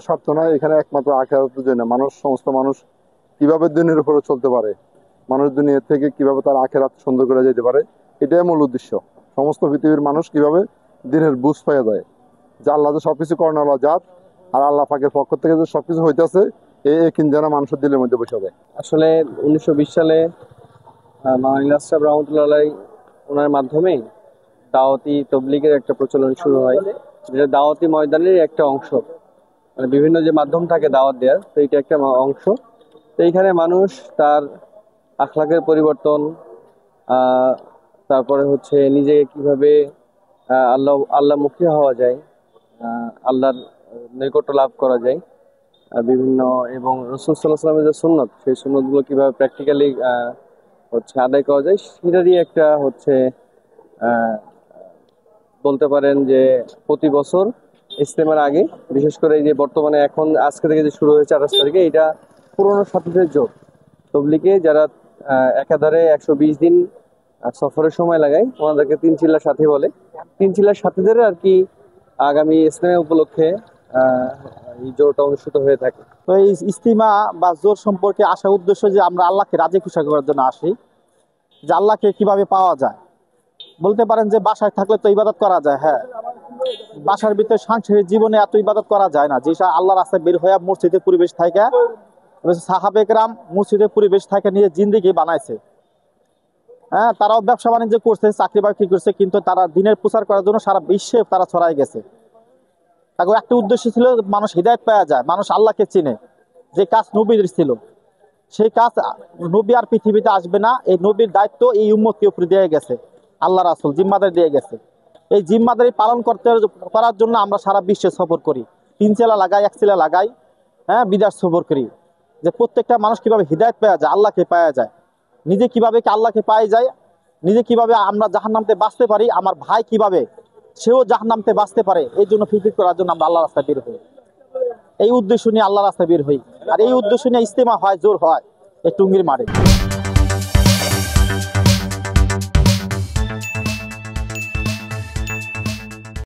স্বার্থ নয়, এখানে একমাত্র আখিরাতের জন্য সমস্ত মানুষ কিভাবে দিনের উপরে চলতে পারে, মানুষ দুনিয়া থেকে কিভাবে তার আখিরাত সুন্দর করে যেতে পারে, এটাই মূল উদ্দেশ্য। সমস্ত পৃথিবীর মানুষ কিভাবে দিনের বুঝ পাইয়া যায় যে আল্লাহ যে সবকিছু কর্ণালা জাত, আর আল্লাহ পাকের পক্ষ থেকে যে সবকিছু হইতেছে, এই একদিন যেন মানুষের দিলের মধ্যে বসে যায়। আসলে 1920 সালে মাওলানা সাহেব রহমতুল্লাহ আলাইহি ওনার মাধ্যমে দাওয়াতি তবলিগের একটা প্রচলন শুরু হয়, যেটা দাওয়াতি ময়দানের একটা অংশ। মানে বিভিন্ন যে মাধ্যম থাকে দাওয়াত দেওয়ার, তো এটা একটা অংশ। তো এইখানে মানুষ তার আখলাকের পরিবর্তন, আহ তারপরে হচ্ছে নিজেকে কিভাবে আল্লাহমুখী হওয়া যায়, আল্লাহর নৈকট্য লাভ করা যায়, বিভিন্ন এবং রাসূল সাল্লাল্লাহু আলাইহি ওয়াসাল্লামের যে সুন্নত, সেই সুন্নতগুলো কিভাবে প্র্যাকটিক্যালি হচ্ছে আদায় করা যায়, সেটারই একটা হচ্ছে আহ, বলতে পারেন যে প্রতি বছর ইজতেমার আগে, বিশেষ করে এই যে বর্তমানে এখন আজকে থেকে যে শুরু হয়েছে 28 তারিখে, এটা পুরোনো সাথীদের জোট। তবলিগে যারা একাধারে 120 দিন সফরের সময় লাগায়, ওনাদেরকে তিন চিল্লা সাথী বলে। তিন চিল্লার সাথীদের আর কি আগামী ইসলামী উপলক্ষে এই জোরটা অনুষ্ঠিত হয়ে থাকে। তো এই ইস্তিমা বা জোর সম্পর্কে আসার উদ্দেশ্য যে আমরা আল্লাহকে রাজি খুশি করার জন্য আসি, যে আল্লাহকে কিভাবে পাওয়া যায়। বলতে পারেন যে বাসায় থাকলে তো ইবাদত করা যায়, হ্যাঁ, বাসার ভিতরে সাংসারিক জীবনে এত ইবাদত করা যায় না। যেটা আল্লাহ রাস্তায় বের হয়ে মসজিদের পরিবেশ থাকে, সাহাবে কেরাম মসজিদের পরিবেশ থাকে নিজের জিন্দেগি বানাইছে। হ্যাঁ, তারাও ব্যবসা বাণিজ্য করছে, চাকরি বাকরি করছে, কিন্তু তারা দিনের প্রচার করার জন্য সারা বিশ্বে তারা ছড়াই গেছে। তাকে একটা উদ্দেশ্য ছিল মানুষ হিদায়ত পাওয়া যায়, মানুষ আল্লাহকে চিনে। যে কাজ নবীর ছিল, সেই কাজ নবী আর পৃথিবীতে আসবে না। এই নবীর দায়িত্ব এই উম্মতকে উপরে দিয়ে গেছে, আল্লাহ রাসূল জিম্মাদারি দিয়ে গেছে। এই জিম্মাদারি পালন করার জন্য আমরা সারা বিশ্বে সফর করি, 3 চেলা লাগাই, 1 চেলা লাগাই, হ্যাঁ, বিদেশ সফর করি। যে প্রত্যেকটা মানুষ কিভাবে হিদায়ত পাওয়া যায়, আল্লাহকে পাওয়া যায়, নিজে কিভাবে আল্লাহকে পাওয়া যায়, নিজে কিভাবে আমরা জাহান্নামতে বাঁচতে পারি, আমার ভাই কিভাবে সেও জাহান্নামতে বাঁচতে পারে, এই জন্য ফিকির করার জন্য আমরা আল্লাহ রাস্তায় বের হই। এই উদ্দেশ্য নিয়ে আল্লাহ রাস্তায় বের হই, আর এই উদ্দেশ্য নিয়ে ইজতেমা হয়, জোর হয় এই টুঙ্গির মাঠে।